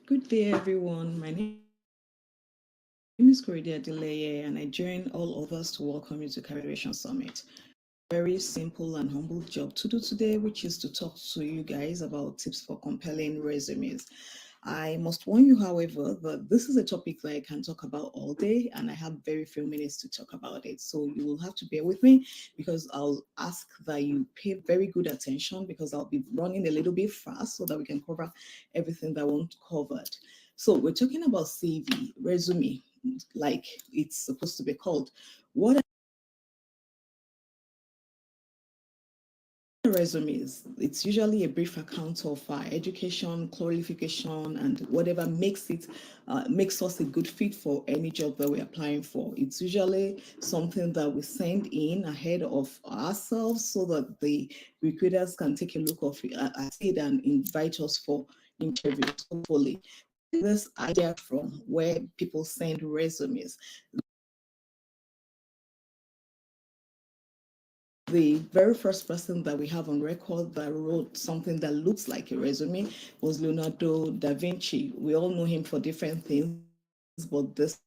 Good day, everyone. My name is Cordia Deleye, and I join all others to welcome you to Careeration Summit. Very simple and humble job to do today, which is to talk to you guys about tips for compelling resumes. I must warn you, however, that this is a topic that I can talk about all day, and I have very few minutes to talk about it. So you will have to bear with me because I'll ask that you pay very good attention because I'll be running a little bit fast so that we can cover everything that I want covered. So we're talking about CV, resume, like it's supposed to be called. What resumes, it's usually a brief account of our education, qualification, and whatever makes us a good fit for any job that we're applying for. It's usually something that we send in ahead of ourselves so that the recruiters can take a look at it and invite us for interviews. Hopefully, this idea from where people send resumes. The very first person that we have on record that wrote something that looks like a resume was Leonardo da Vinci. We all know him for different things, but this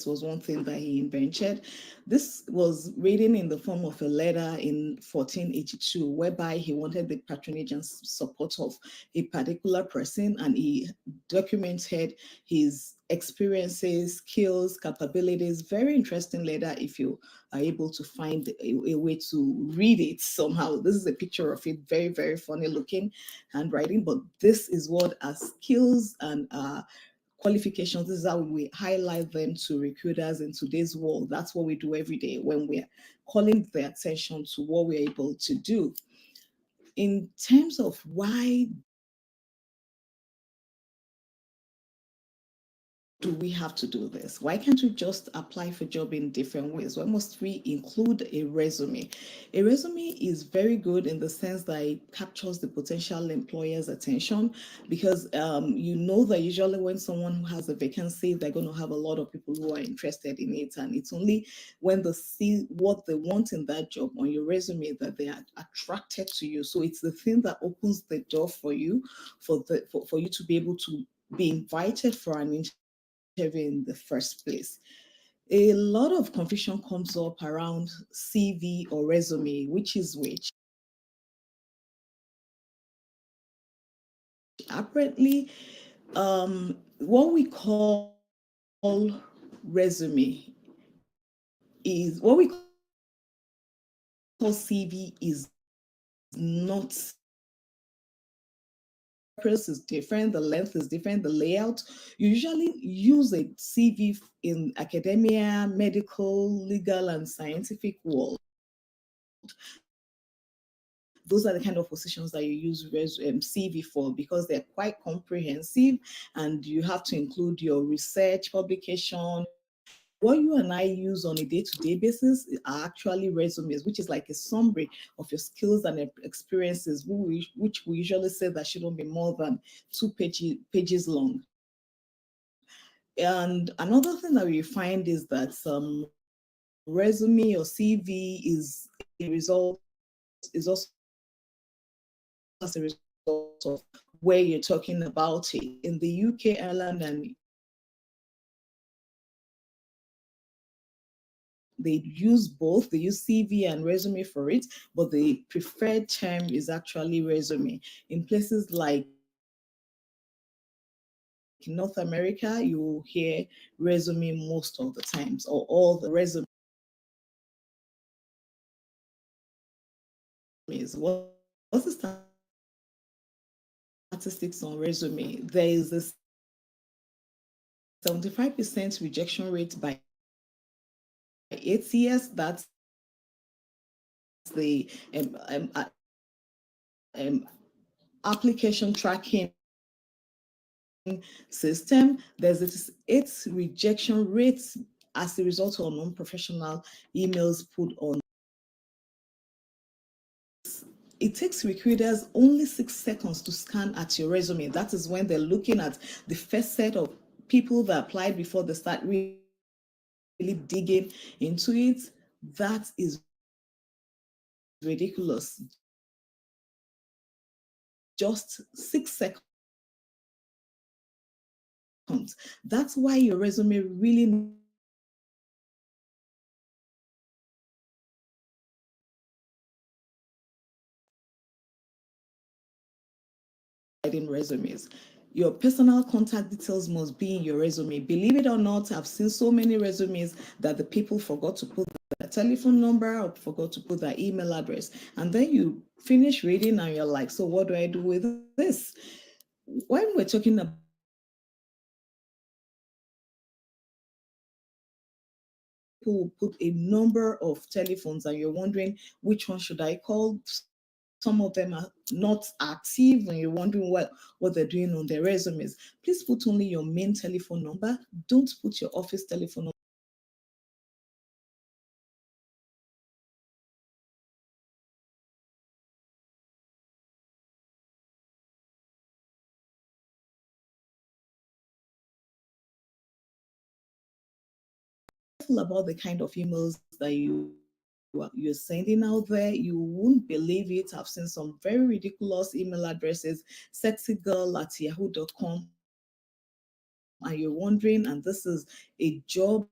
was one thing that he invented. This was written in the form of a letter in 1482, whereby he wanted the patronage and support of a particular person, and he documented his experiences, skills, capabilities. Very interesting letter if you are able to find a way to read it somehow. This is a picture of it, very, very funny looking handwriting, but this is what our skills and qualifications, this is how we highlight them to recruiters in today's world. That's what we do every day when we're calling their attention to what we're able to do. In terms of why do we have to do this? Why can't we just apply for job in different ways? Why must we include a resume? A resume is very good in the sense that it captures the potential employer's attention because you know that usually when someone who has a vacancy, they're going to have a lot of people who are interested in it. And it's only when they see what they want in that job on your resume that they are attracted to you. So it's the thing that opens the door for you for you to be able to be invited for an interview in the first place. A lot of confusion comes up around CV or resume, which is which. Apparently, what we call resume is what we call CV is not purpose is different, the length is different, the layout. You usually use a CV in academia, medical, legal, and scientific world. Those are the kind of positions that you use CV for because they're quite comprehensive and you have to include your research, publication. What you and I use on a day-to-day basis are actually resumes, which is like a summary of your skills and experiences, which we usually say that shouldn't be more than pages long. And another thing that we find is that resume or CV is a result is also as a result of where you're talking about it. In the UK, Ireland, and they use both. They use CV and resume for it, but the preferred term is actually resume. In places like North America, you will hear resume most of the times, or all the resumes. What's the statistics on resume? There is a 75% rejection rate by ATS. That's the um, application tracking system. There's this 8 rejection rates as a result of non-professional emails put on. It takes recruiters only 6 seconds to scan at your resume. That is when they're looking at the first set of people that applied before they start really digging into it. That is ridiculous. Just 6 seconds That's why your resume really needs to be writing resumes. Your personal contact details must be in your resume. Believe it or not, I've seen so many resumes that the people forgot to put their telephone number or forgot to put their email address. And then you finish reading and you're like, so what do I do with this? When we're talking about resumes, people put a number of telephones and you're wondering which one should I call. Some of them are not active and you're wondering what they're doing on their resumes. Please put only your main telephone number. Don't put your office telephone number about the kind of emails that you're sending out there. You won't believe it. I've seen some very ridiculous email addresses, sexygirl@yahoo.com, and you're wondering, and this is a job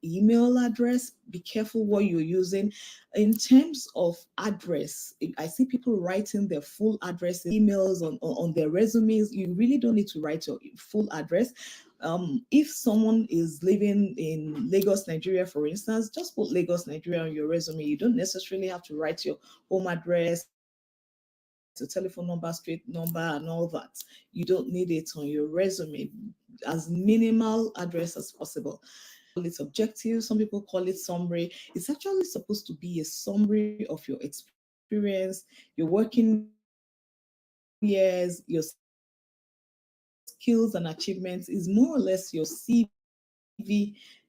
email address. Be careful what you're using. In terms of address, I see people writing their full address emails on their resumes. You really don't need to write your full address. If someone is living in Lagos, Nigeria, for instance, just put Lagos, Nigeria on your resume. You don't necessarily have to write your home address, your telephone number, street number, and all that. You don't need it on your resume. As minimal address as possible. Call it objective, some people call it summary. It's actually supposed to be a summary of your experience, your working years, your skills and achievements. Is more or less your CV,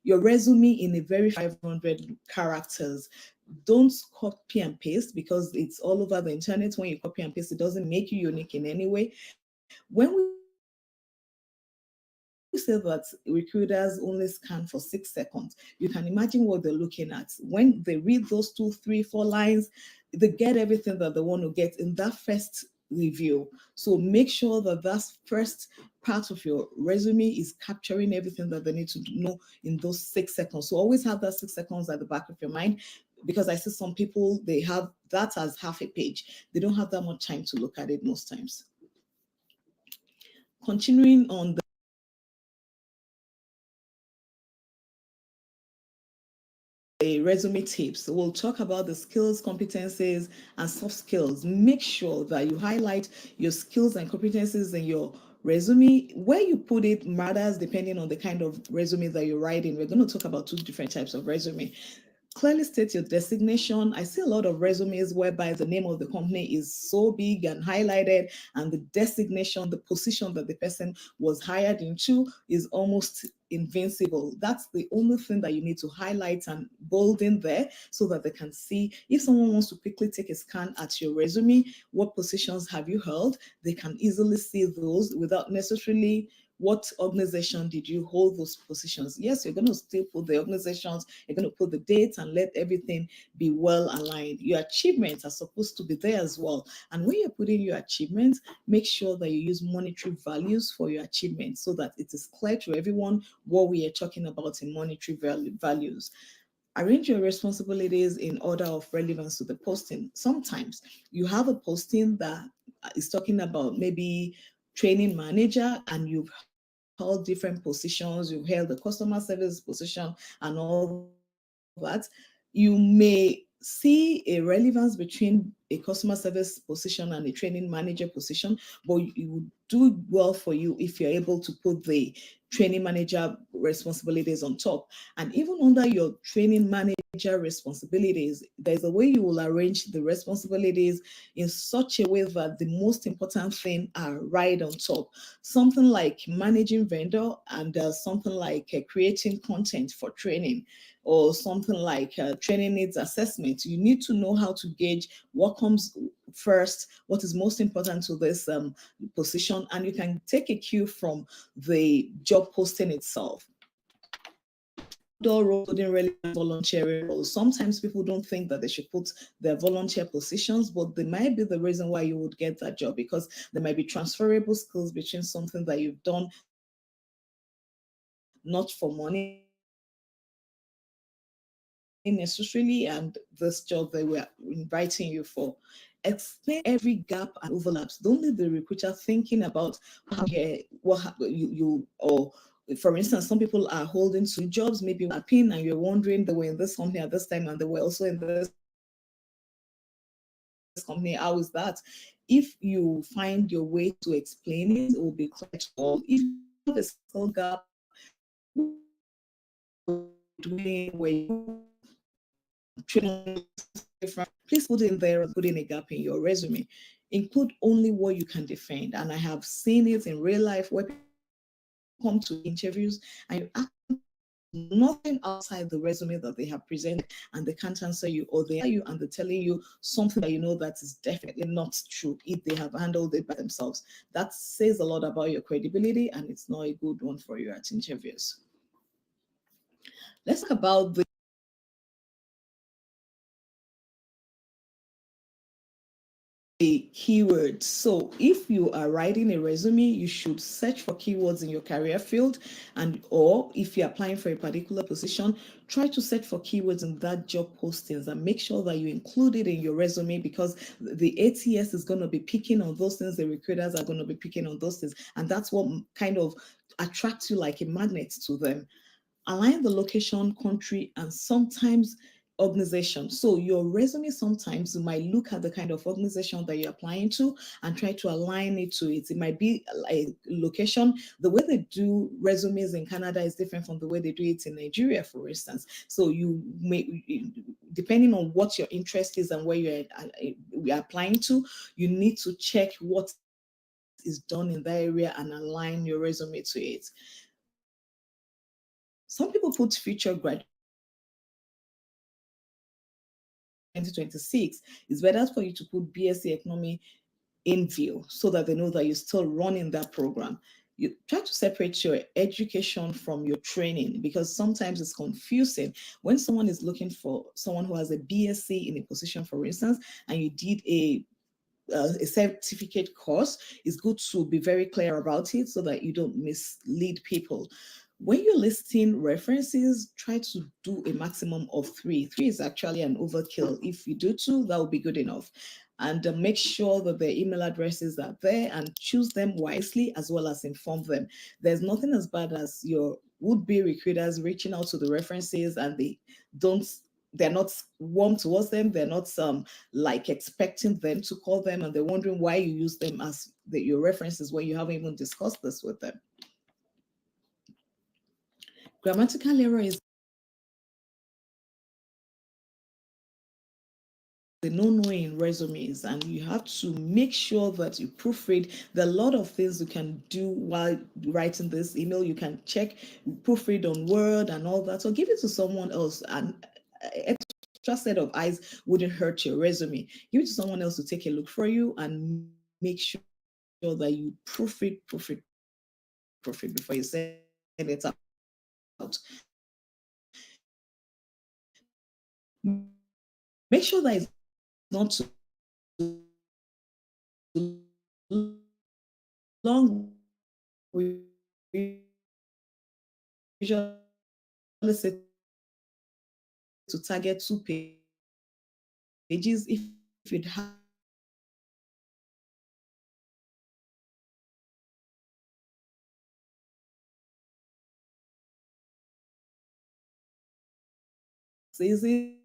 your resume in a very short 500 characters. Don't copy and paste because it's all over the internet. When you copy and paste, it doesn't make you unique in any way. When we say that recruiters only scan for 6 seconds, you can imagine what they're looking at. When they read those 2, 3, 4 lines, they get everything that they want to get in that first review. So make sure that first part of your resume is capturing everything that they need to know in those 6 seconds. So always have that 6 seconds at the back of your mind, because I see some people, they have that as half a page. They don't have that much time to look at it most times. Continuing on the resume tips, we'll talk about the skills, competencies, and soft skills. Make sure that you highlight your skills and competencies in your resume. Where you put it matters depending on the kind of resume that you're writing. We're going to talk about 2 different types of resume. Clearly state your designation. I see a lot of resumes whereby the name of the company is so big and highlighted, and the designation, the position that the person was hired into, is almost invincible. That's the only thing that you need to highlight and bold in there so that they can see. If someone wants to quickly take a scan at your resume, what positions have you held? They can easily see those without necessarily what organization did you hold those positions. Yes, you're going to still put the organizations, you're going to put the dates and let everything be well aligned. Your achievements are supposed to be there as well. And when you're putting your achievements, make sure that you use monetary values for your achievements so that it is clear to everyone what we are talking about in monetary values. Arrange your responsibilities in order of relevance to the posting. Sometimes you have a posting that is talking about maybe training manager, and you've held different positions, you've held the customer service position and all that. You may see a relevance between a customer service position and a training manager position, but it would do well for you if you're able to put the training manager responsibilities on top. And even under your training manager responsibilities, there's a way you will arrange the responsibilities in such a way that the most important thing are right on top. Something like managing vendor, and something like creating content for training, or something like training needs assessment. You need to know how to gauge what comes first, what is most important to this position, and you can take a cue from the job posting itself. Outdoor roles, including relevant volunteering roles. Sometimes people don't think that they should put their volunteer positions, but they might be the reason why you would get that job, because there might be transferable skills between something that you've done not for money necessarily, and this job they were inviting you for. Explain every gap and overlaps. Don't leave the recruiter thinking about how you or for instance, some people are holding two jobs, maybe a pin, and you're wondering they were in this company at this time and they were also in this company. How is that? If you find your way to explain it, it will be clear to all. If you have a skill gap, doing where you different, please put in there, put in a gap in your resume. Include only what you can defend. And I have seen it in real life where people come to interviews and you ask nothing outside the resume that they have presented and they can't answer you, or they are you and they're telling you something that you know that is definitely not true if they have handled it by themselves. That says a lot about your credibility and it's not a good one for you at interviews. Let's talk about the keywords. So if you are writing a resume, you should search for keywords in your career field, and or if you're applying for a particular position, try to search for keywords in that job postings and make sure that you include it in your resume, because the ATS is going to be picking on those things, the recruiters are going to be picking on those things, and that's what kind of attracts you like a magnet to them. Align the location, country, and sometimes organization. So your resume, sometimes you might look at the kind of organization that you're applying to and try to align it to it. It might be a location. The way they do resumes in Canada is different from the way they do it in Nigeria, for instance. So you may, depending on what your interest is and where you're applying to, you need to check what is done in that area and align your resume to it. Some people put future graduate 2026. It's better for you to put BSc Economy in view so that they know that you're still running that program. You try to separate your education from your training, because sometimes it's confusing when someone is looking for someone who has a BSc in a position, for instance, and you did a certificate course. It's good to be very clear about it so that you don't mislead people. When you're listing references, try to do a maximum of three. Three is actually an overkill. If you do two, that will be good enough. And make sure that their email addresses are there and choose them wisely, as well as inform them. There's nothing as bad as your would-be recruiters reaching out to the references and they're not warm towards them. They're not like expecting them to call them, and they're wondering why you use them as your references when you haven't even discussed this with them. Grammatical error is the no-no in resumes, and you have to make sure that you proofread. There are a lot of things you can do while writing this email. You can check, proofread on Word and all that, or give it to someone else. And extra set of eyes wouldn't hurt your resume. Give it to someone else to take a look for you and make sure that you proofread before you send it out. Make sure that it's not too long. We usually say to target 2 pages. If it has it,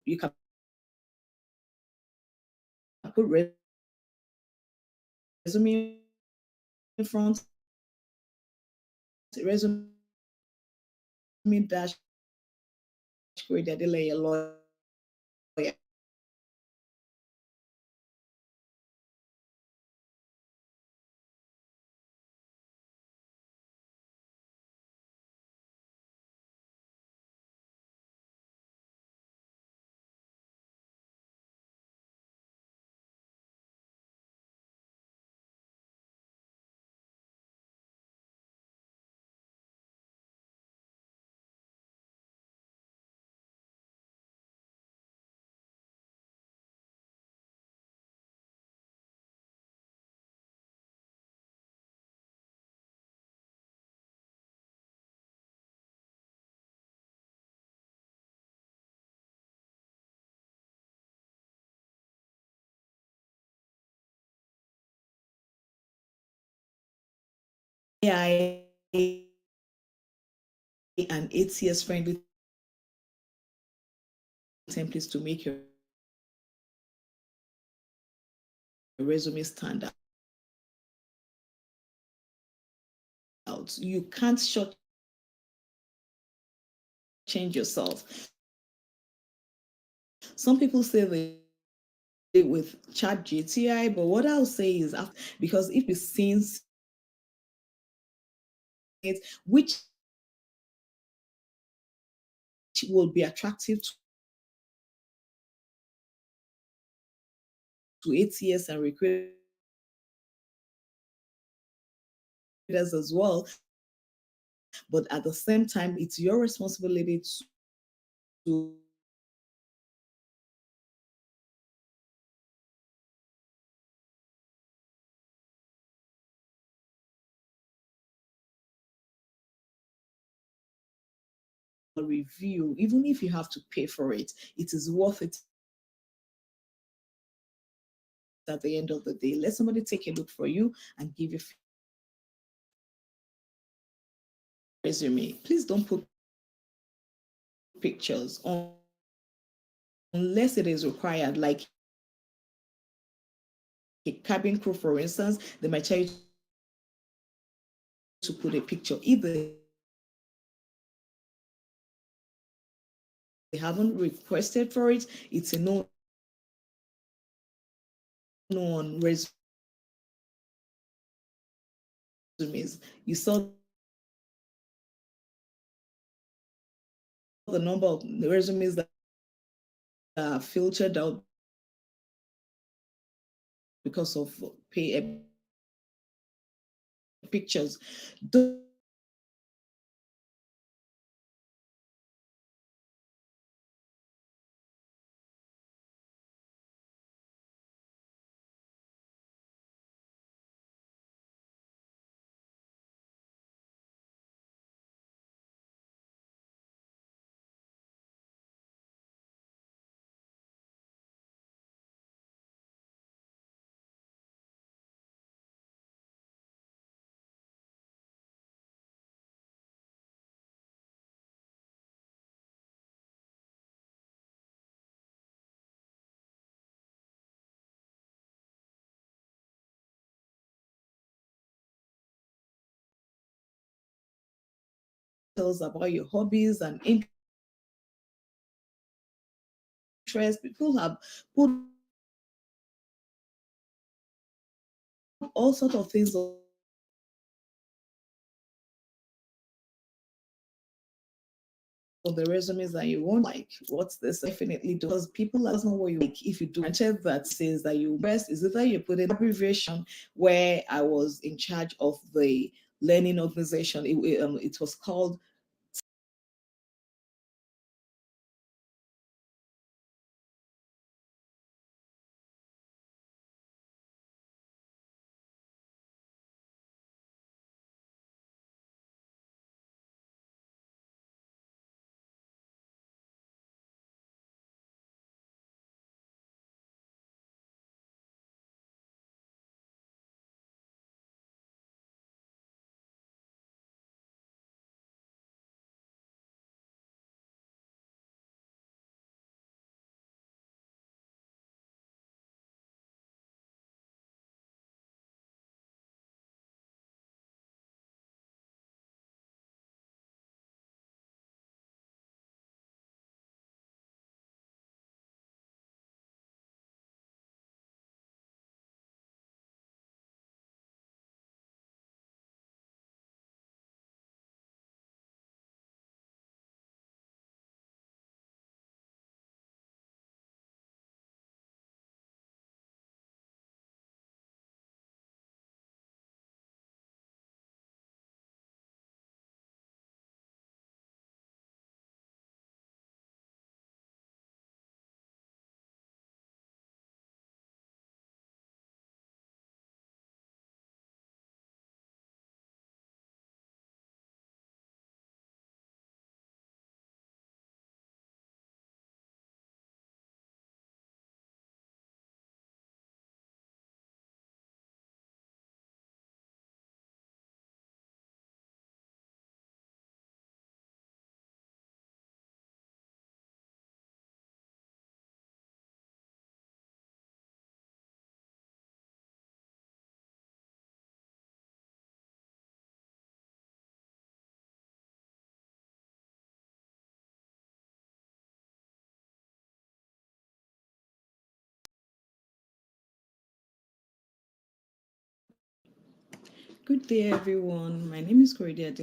you can put resume in front, resume dash grade delay a lawyer. AI and ATS friendly templates to make your resume stand out. You can't short change yourself. Some people say they with chat GTI, but what I'll say is after, because if you've seen it, which will be attractive to ATS and recruiters as well, but at the same time, it's your responsibility to review, even if you have to pay for it, it is worth it at the end of the day. Let somebody take a look for you and give you resume. Please don't put pictures on unless it is required, like a cabin crew, for instance. They might tell you to put a picture. If they haven't requested for it, it's a no on resumes. You saw the number of resumes that are filtered out because of pay pictures. About your hobbies and interests. People have put all sorts of things on the resumes that you won't like. What's this? Definitely do, because people doesn't know what you like. If you do a check that says that you best, is it that you put an abbreviation where I was in charge of the learning organization? It was called Good day, everyone. My name is Cordia.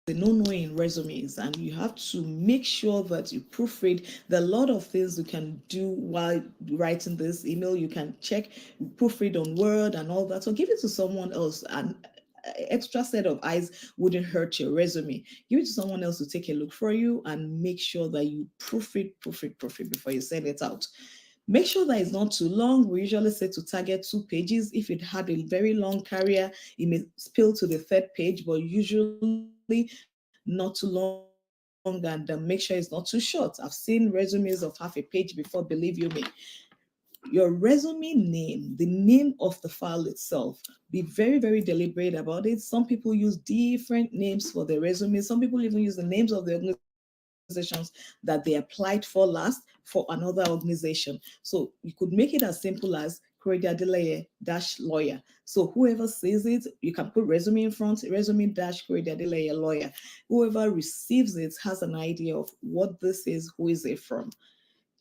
The no-no in resumes, and you have to make sure that you proofread. There are a lot of things you can do while writing this email. You can check, proofread on Word and all that. So give it to someone else, and extra set of eyes wouldn't hurt your resume. Give it to someone else to take a look for you and make sure that you proofread before you send it out. Make sure that it's not too long. We usually say to target 2 pages. If it had a very long career, it may spill to the third page, but usually not too long, and make sure it's not too short. I've seen resumes of half a page before, believe you me. Your resume name, the name of the file itself, be very, very deliberate about it. Some people use different names for their resumes. Some people even use the names of the organizations that they applied for last for another organization. So you could make it as simple as Corey Adeleye dash lawyer. So whoever sees it, you can put resume in front, resume dash Corey Adeleye lawyer. Whoever receives it has an idea of what this is, who is it from.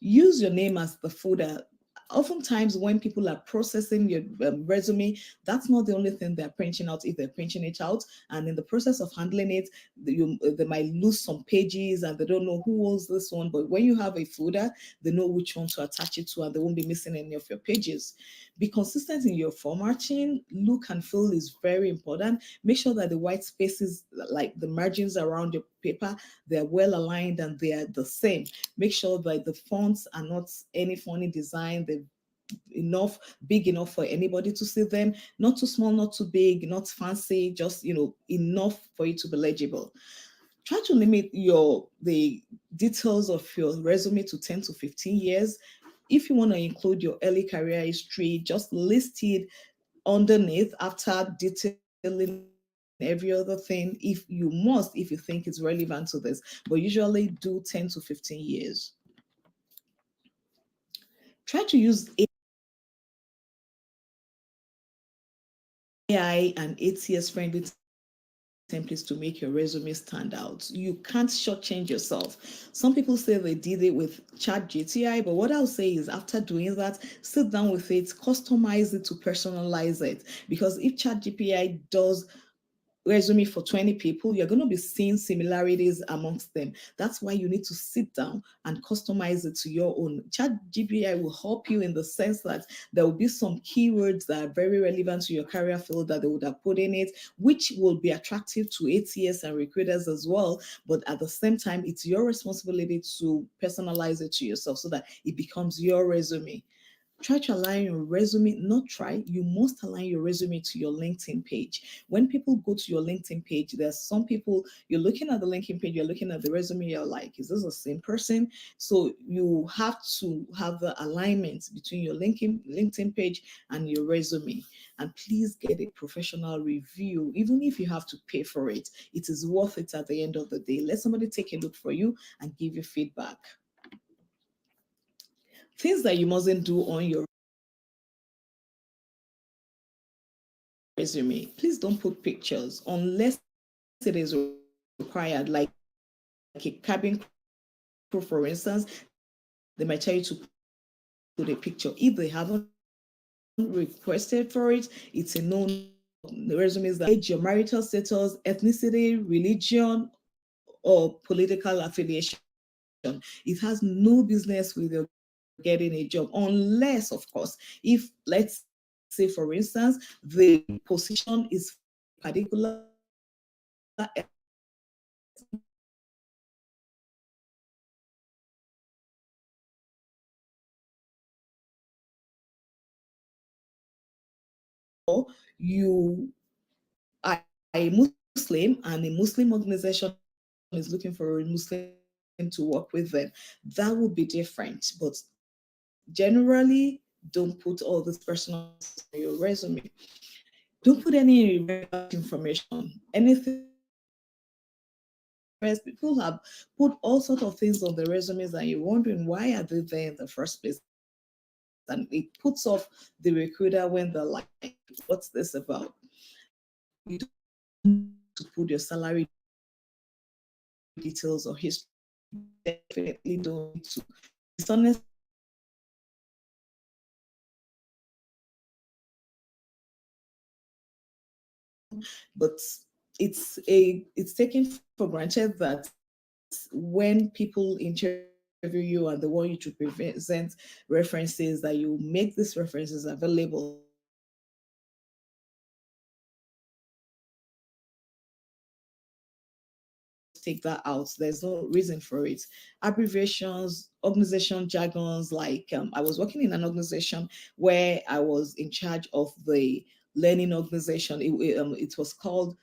Use your name as the footer. Oftentimes, when people are processing your resume, that's not the only thing they're printing out. If they're printing it out, and in the process of handling it, they might lose some pages and they don't know who owns this one. But when you have a footer, they know which one to attach it to, and they won't be missing any of your pages. Be consistent in your formatting. Look and feel is very important. Make sure that the white spaces, like the margins around your paper, they're well aligned and they are the same. Make sure that the fonts are not any funny design. They're big enough for anybody to see them. Not too small, not too big, not fancy. Just enough for it to be legible. Try to limit the details of your resume to 10 to 15 years. If you want to include your early career history, just list it underneath after detailing every other thing, if you must, if you think it's relevant to this, but usually do 10 to 15 years. Try to use AI and ATS friendly templates to make your resume stand out. You can't shortchange yourself. Some people say they did it with Chat GTI, but what I'll say is after doing that, sit down with it, customize it to personalize it. Because if Chat GTI does resume for 20 people, you're going to be seeing similarities amongst them. That's why you need to sit down and customize it to your own. Chat GPI will help you in the sense that there will be some keywords that are very relevant to your career field that they would have put in it, which will be attractive to ATS and recruiters as well. But at the same time, it's your responsibility to personalize it to yourself so that it becomes your resume. Try to align your resume, not try, you must align your resume to your LinkedIn page. When people go to your LinkedIn page, there's some people, you're looking at the LinkedIn page, you're looking at the resume, you're like, is this the same person? So you have to have the alignment between your LinkedIn page and your resume. And please get a professional review, even if you have to pay for it. It is worth it at the end of the day. Let somebody take a look for you and give you feedback. Things that you mustn't do on your resume. Please don't put pictures unless it is required, like a cabin crew, for instance. They might tell you to put a picture. If they haven't requested for it, it's a no. The resume is that age, your marital status, ethnicity, religion, or political affiliation. It has no business with your getting a job, unless, of course, if, let's say, for instance, the position is for a particular ethnicity or you are a Muslim and a Muslim organization is looking for a Muslim to work with them, that would be different. But Generally, don't put all this personal details on your resume. Don't put any irrelevant information. Anything people have put all sorts of things on the resumes and you're wondering why are they there in the first place? And it puts off the recruiter when they're like, what's this about? You don't to put your salary details or history. Definitely don't need to. Dishonesty but it's taken for granted that when people interview you and they want you to present references, that you make these references available. Take that out. There's no reason for it. Abbreviations, organizational jargons, like I was working in an organization where I was in charge of the learning organization. It was called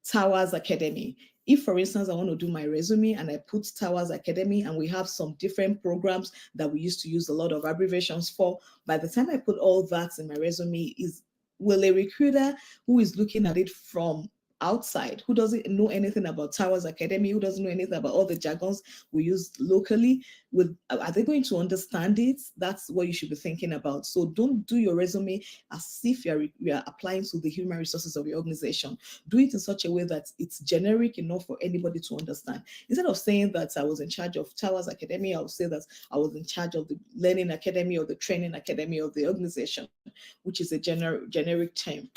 Towers Academy. If, for instance, I want to do my resume and I put Towers Academy and we have some different programs that we used to use a lot of abbreviations for, by the time I put all that in my resume, is will a recruiter who is looking at it from outside, who doesn't know anything about Towers Academy, who doesn't know anything about all the jargons we use locally, will are they going to understand it? That's what you should be thinking about. So don't do your resume as if you're applying to the human resources of your organization. Do it in such a way that it's generic enough for anybody to understand. Instead of saying that I was in charge of Towers Academy, I would say that I was in charge of the learning academy or the training academy of the organization, which is a generic term.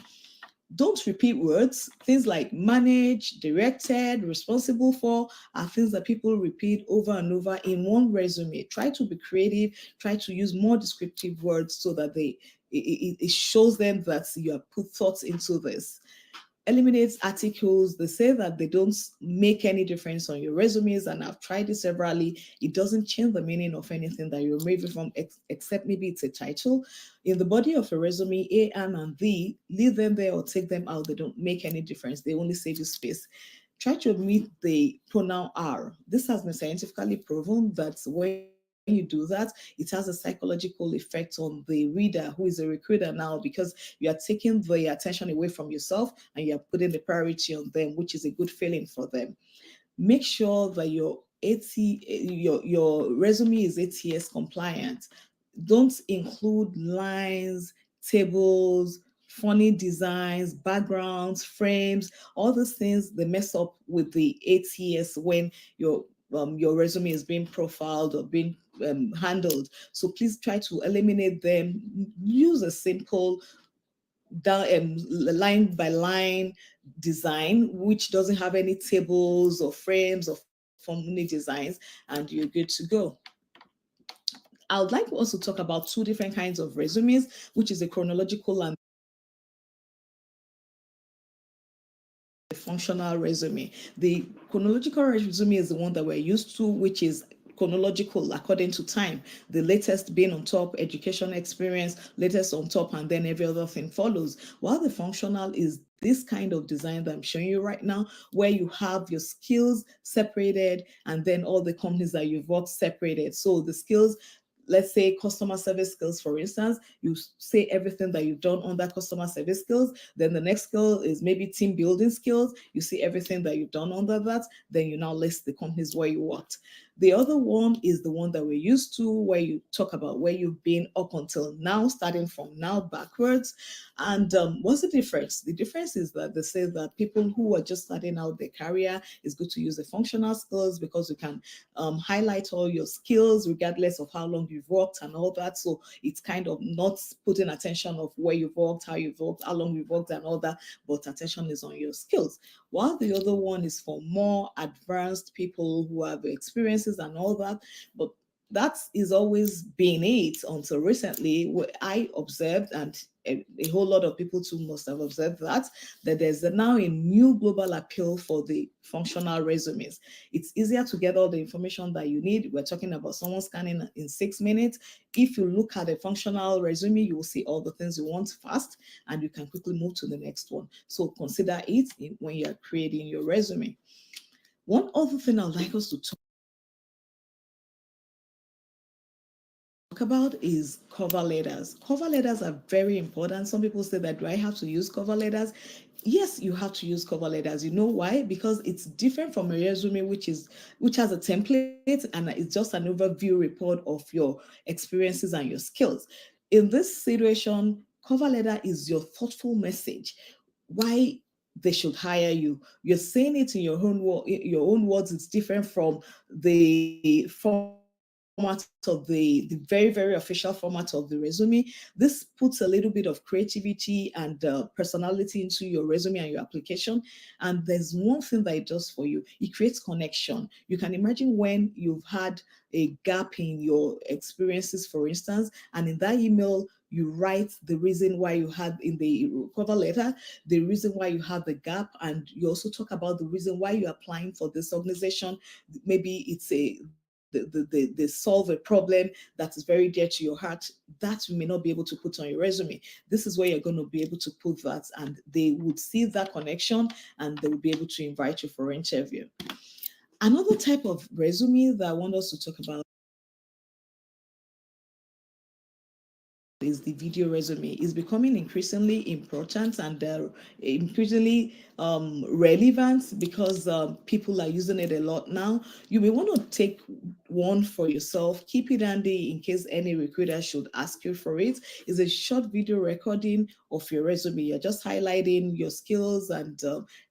Don't repeat words. Things like manage, directed, responsible for are things that people repeat over and over in one resume. Try to be creative, try to use more descriptive words so that it shows them that you have put thoughts into this. Eliminates articles. They say that they don't make any difference on your resumes, and I've tried it severally. It doesn't change the meaning of anything that you're removing from, except maybe it's a title. In the body of a resume, A, N, and the, leave them there or take them out. They don't make any difference. They only save you space. Try to omit the pronoun R. This has been scientifically proven that when you do that, it has a psychological effect on the reader who is a recruiter now, because you are taking the attention away from yourself and you're putting the priority on them, which is a good feeling for them. Make sure that your resume is ATS compliant. Don't include lines, tables, funny designs, backgrounds, frames, all those things. They mess up with the ATS when your resume is being profiled or being handled. So please try to eliminate them. Use a simple down line by line design which doesn't have any tables or frames or funny designs, and you're good to go. I would like to also talk about two different kinds of resumes, which is a chronological and a functional resume. The chronological resume is the one that we're used to, which is chronological according to time, the latest being on top, education experience, latest on top, and then every other thing follows. While the functional is this kind of design that I'm showing you right now, where you have your skills separated and then all the companies that you've worked separated. So the skills, let's say customer service skills, for instance, you say everything that you've done on that customer service skills. Then the next skill is maybe team building skills. You see everything that you've done under that. Then you now list the companies where you worked. The other one is the one that we're used to, where you talk about where you've been up until now, starting from now backwards. And what's the difference? The difference is that they say that people who are just starting out their career, it's good to use the functional skills because you can highlight all your skills regardless of how long you've worked and all that. So it's kind of not putting attention of where you've worked, how you've worked, how long you've worked, and all that, but attention is on your skills. While the other one is for more advanced people who have experiences and all that, but that is always been it until recently, where I observed, and a whole lot of people too must have observed that there's now a new global appeal for the functional resumes. It's easier to get all the information that you need. We're talking about someone scanning in 6 minutes. If you look at a functional resume, you will see all the things you want fast and you can quickly move to the next one. So consider it when you're creating your resume. One other thing I'd like us to talk about is cover letters. Cover letters are very important. Some people say that, do I have to use cover letters? Yes, you have to use cover letters. You know why? Because it's different from a resume, which has a template and it's just an overview report of your experiences and your skills. In this situation, cover letter is your thoughtful message. Why they should hire you. You're saying it in your own words. It's different from the format of the very, very official format of the resume. This puts a little bit of creativity and personality into your resume and your application. And there's one thing that it does for you. It creates connection. You can imagine when you've had a gap in your experiences, for instance, and in that email, you write the reason why you had in the cover letter, the reason why you have the gap, and you also talk about the reason why you're applying for this organization. Maybe it's they solve a problem that is very dear to your heart. That you may not be able to put on your resume. This is where you're going to be able to put that, and they would see that connection and they will be able to invite you for an interview. Another type of resume that I want us to talk about is the video resume. Is becoming increasingly important and increasingly relevant because people are using it a lot now. You may want to take one for yourself, keep it handy in case any recruiter should ask you for it. It's a short video recording of your resume. You're just highlighting your skills and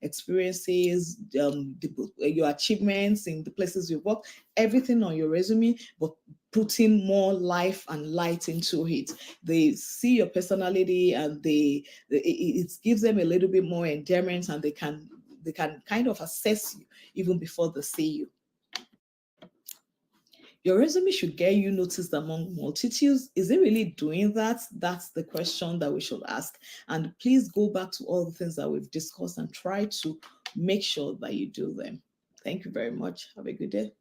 experiences, your achievements in the places you've worked, everything on your resume, but putting more life and light into it. They see your personality and it gives them a little bit more endearment, and they can kind of assess you even before they see you. Your resume should get you noticed among multitudes. Is it really doing that? That's the question that we should ask. And please go back to all the things that we've discussed and try to make sure that you do them. Thank you very much. Have a good day.